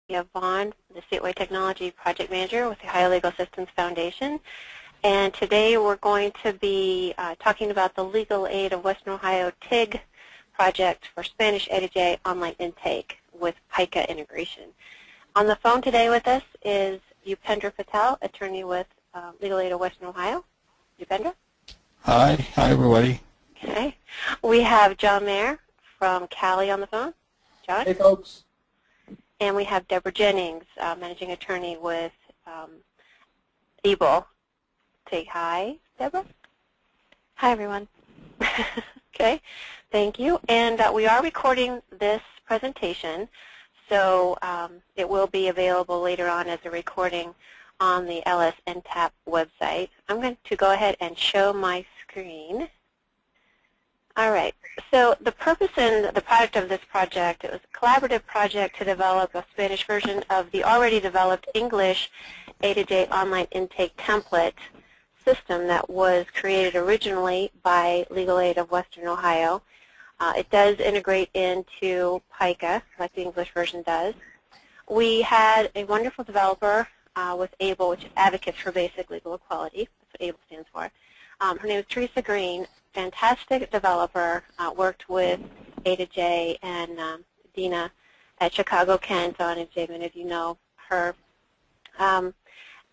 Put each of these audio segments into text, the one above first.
Vaughn, the Statewide Technology Project Manager with the Ohio Legal Systems Foundation. And today we're going to be talking about the Legal Aid of Western Ohio TIG project for Spanish A2J online intake with Pika integration. On the phone today with us is Upendra Patel, attorney with Legal Aid of Western Ohio. Upendra? Hi everybody. Okay. We have John Mayer from Cali on the phone. John? Hey folks. And we have Deborah Jennings, managing attorney with Able. Say hi, Deborah. Hi, everyone. Okay, thank you. And we are recording this presentation, so it will be available later on as a recording on the LSNTAP website. I'm going to go ahead and show my screen. All right, so the purpose and the product of this project, it was a collaborative project to develop a Spanish version of the already developed English A2J online intake template system that was created originally by Legal Aid of Western Ohio. It does integrate into Pika, like the English version does. We had a wonderful developer with ABLE, which is Advocates for Basic Legal Equality. That's what ABLE stands for. Her name is Teresa Green, fantastic developer, worked with A2J and Dina at Chicago Kent on A2J, many of you know her.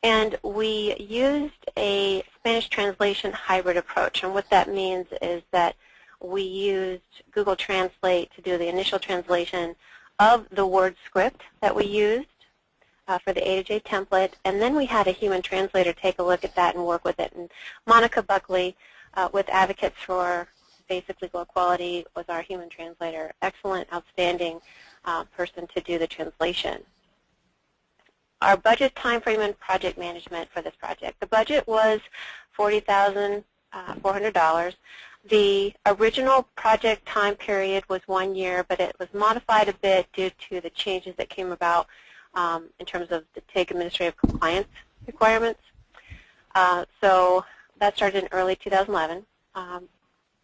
And we used a Spanish translation hybrid approach, and what that means is that we used Google Translate to do the initial translation of the word script that we used for the A2J template, and then we had a human translator take a look at that and work with it. And Monica Buckley with Advocates for Basic Legal Equality was our human translator. Excellent, outstanding person to do the translation. Our budget, time frame, and project management for this project. The budget was $40,400. The original project time period was 1 year, but it was modified a bit due to the changes that came about in terms of the TIG administrative compliance requirements. So that started in early 2011.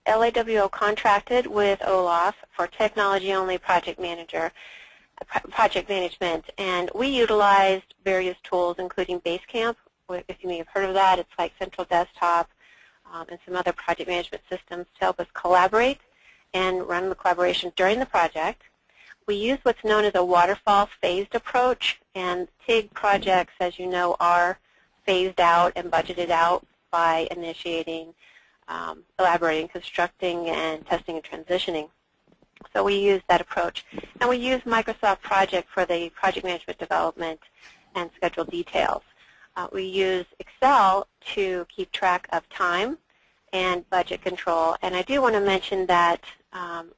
LAWO contracted with OLAF for technology-only project management, and we utilized various tools, including Basecamp. If you may have heard of that, it's like Central Desktop and some other project management systems to help us collaborate and run the collaboration during the project. We use what's known as a waterfall phased approach, and TIG projects, as you know, are phased out and budgeted out by initiating, elaborating, constructing, and testing and transitioning. So we use that approach. And we use Microsoft Project for the project management development and schedule details. We use Excel to keep track of time and budget control. And I do want to mention that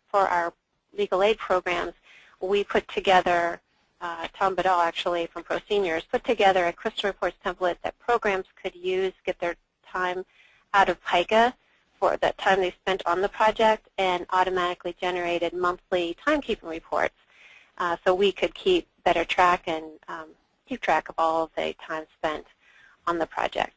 for our legal aid programs, we put together, Tom Badal actually from Pro Seniors, put together a Crystal Reports template that programs could use, get their time out of Pika for that time they spent on the project, and automatically generated monthly timekeeping reports so we could keep better track and keep track of all of the time spent on the project.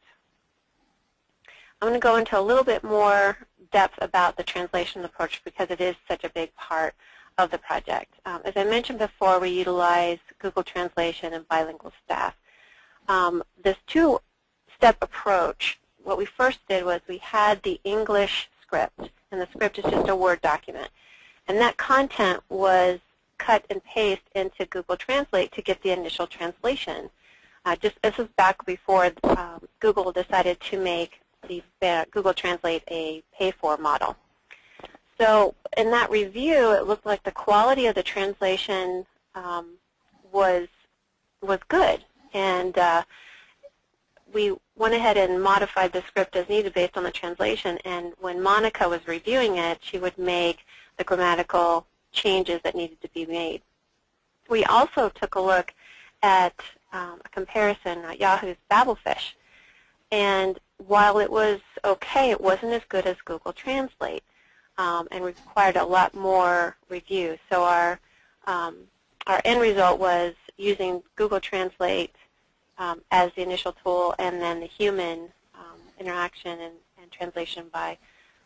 I'm going to go into a little bit more depth about the translation approach because it is such a big part of the project. As I mentioned before, we utilize Google Translation and bilingual staff. This two-step approach, what we first did was we had the English script, and the script is just a Word document. And that content was cut and paste into Google Translate to get the initial translation. This was back before Google decided to make the Google Translate a pay-for model. So in that review, it looked like the quality of the translation was good, and we went ahead and modified the script as needed based on the translation. And when Monica was reviewing it, she would make the grammatical changes that needed to be made. We also took a look at a comparison at Yahoo's Babelfish, and while it was okay, it wasn't as good as Google Translate. And required a lot more review. So our end result was using Google Translate as the initial tool, and then the human interaction and translation by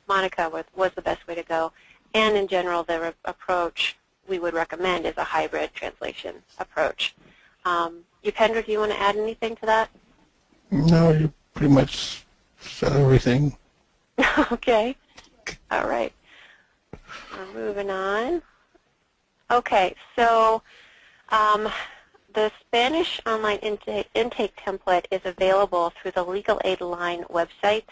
Monica was the best way to go. And in general, the approach we would recommend is a hybrid translation approach. Upendra, do you want to add anything to that? No, you pretty much said everything. Okay. All right. We're moving on. Okay, so the Spanish online intake template is available through the Legal Aid Line website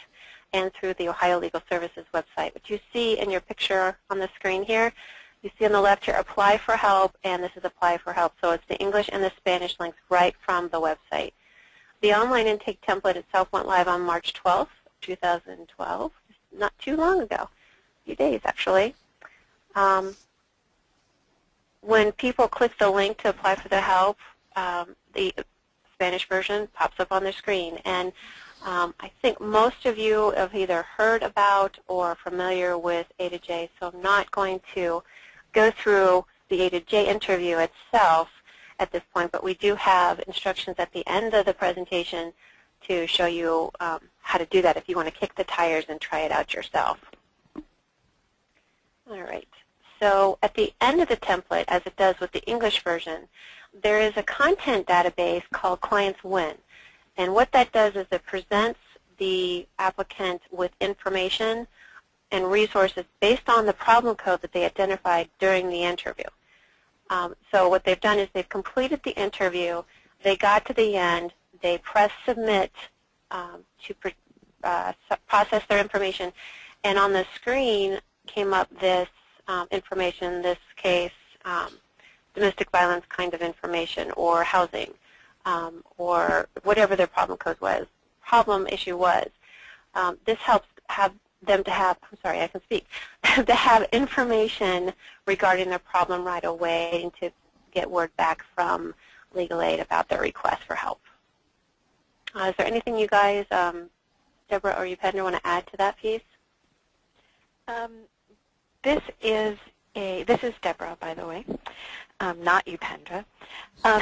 and through the Ohio Legal Services website. What you see in your picture on the screen here, you see on the left here, apply for help, and this is apply for help. So it's the English and the Spanish links right from the website. The online intake template itself went live on March 12th, 2012, not too long ago, a few days actually. When people click the link to apply for the help, the Spanish version pops up on their screen. And I think most of you have either heard about or are familiar with A2J, so I'm not going to go through the A2J interview itself at this point, but we do have instructions at the end of the presentation to show you how to do that if you want to kick the tires and try it out yourself. All right. So at the end of the template, as it does with the English version, there is a content database called Clients Win. And what that does is it presents the applicant with information and resources based on the problem code that they identified during the interview. So what they've done is they've completed the interview, they got to the end, they pressed submit to process their information, and on the screen came up this information, in this case domestic violence kind of information or housing or whatever their problem issue was. This helps have them to have, I'm sorry, I can speak, to have information regarding their problem right away and to get word back from legal aid about their request for help. Is there anything you guys, Deborah or Upendra, want to add to that piece? This is Deborah, by the way, not Upendra.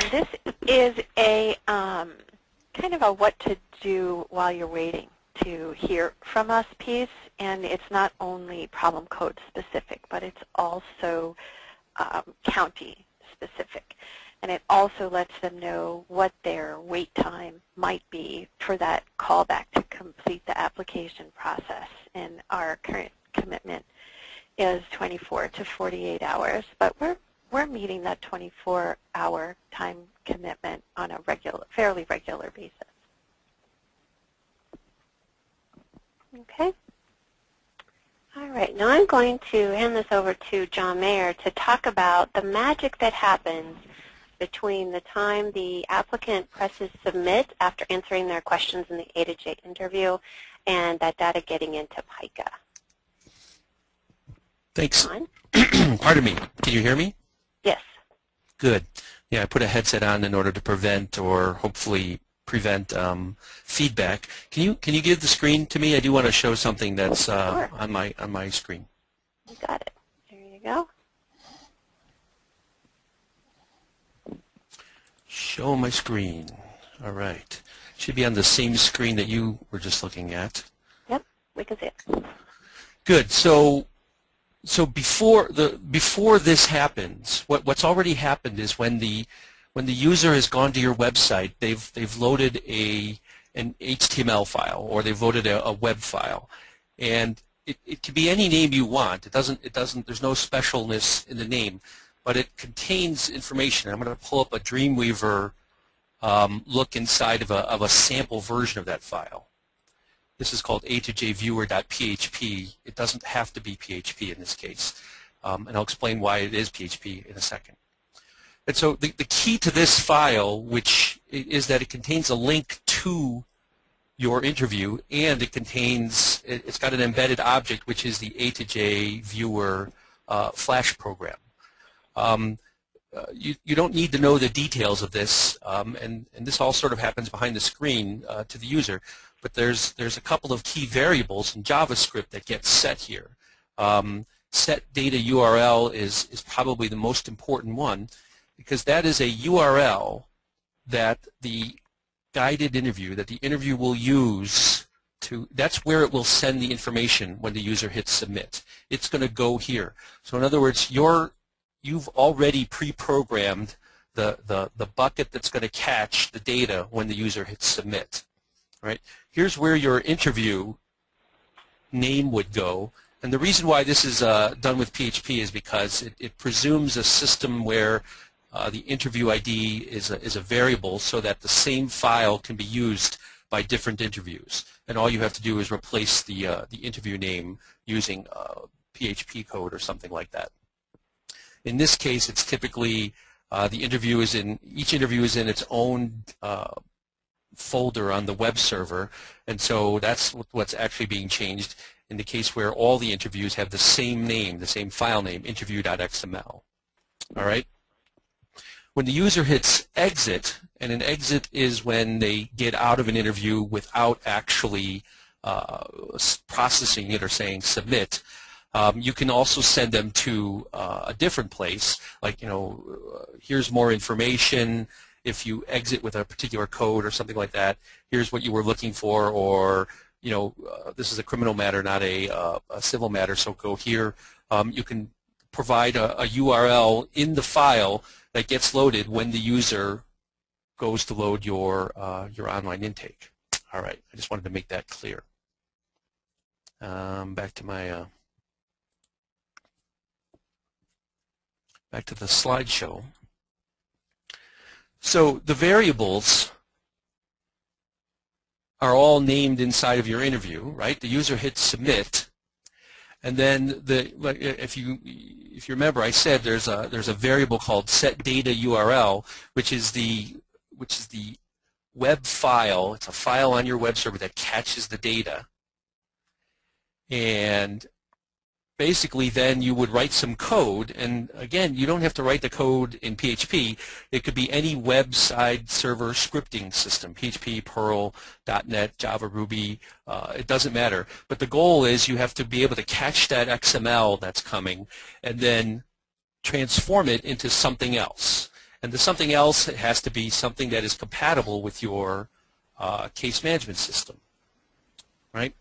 This is a kind of a what to do while you're waiting to hear from us piece, and it's not only problem code specific, but it's also county specific. And it also lets them know what their wait time might be for that callback to complete the application process. And our current commitment is 24 to 48 hours, but we're meeting that 24-hour time commitment on a fairly regular basis. Okay. All right. Now I'm going to hand this over to John Mayer to talk about the magic that happens between the time the applicant presses submit after answering their questions in the A2J interview and that data getting into Pika. Thanks. John? Pardon me. Can you hear me? Yes. Good. Yeah, I put a headset on in order to prevent or hopefully prevent feedback. Can you give the screen to me? I do want to show something that's Sure. on my screen. You got it. There you go. Show my screen. All right. Should be on the same screen that you were just looking at. Yep, we can see it. Good. So before this happens, what's already happened is when the user has gone to your website, they've loaded an HTML file or they've loaded a web file, and it can be any name you want. There's no specialness in the name, but it contains information. I'm going to pull up a Dreamweaver look inside of a sample version of that file. This is called A2JViewer.php. It doesn't have to be PHP in this case, and I'll explain why it is PHP in a second. And so the key to this file, which is that it contains a link to your interview, and it's got an embedded object, which is the A2J Viewer Flash program. You don't need to know the details of this, and this all sort of happens behind the screen to the user. But there's a couple of key variables in JavaScript that get set here. Set data URL is probably the most important one, because that is a URL that the guided interview, that the interview will use that's where it will send the information when the user hits submit. It's going to go here. So in other words, you've already pre-programmed the bucket that's going to catch the data when the user hits submit. Right? Here's where your interview name would go. And the reason why this is done with PHP is because it presumes a system where the interview ID is a variable so that the same file can be used by different interviews. And all you have to do is replace the interview name using PHP code or something like that. In this case, it's typically each interview is in its own folder on the web server, and so that's what's actually being changed in the case where all the interviews have the same name, the same file name, interview.xml. All right? When the user hits exit, and an exit is when they get out of an interview without actually processing it or saying submit, you can also send them to a different place, like, here's more information. If you exit with a particular code or something like that, here's what you were looking for, or this is a criminal matter, not a civil matter, so go here. You can provide a URL in the file that gets loaded when the user goes to load your online intake. All right, I just wanted to make that clear. Back to my back to the slideshow. So the variables are all named inside of your interview, right? The user hits submit, and then if you remember, I said there's a variable called setDataURL, which is the web file. It's a file on your web server that catches the data, and basically then you would write some code, and again, you don't have to write the code in PHP. It could be any web-side server scripting system, PHP, Perl, .NET, Java, Ruby, it doesn't matter. But the goal is you have to be able to catch that XML that's coming and then transform it into something else. And the something else has to be something that is compatible with your case management system, right?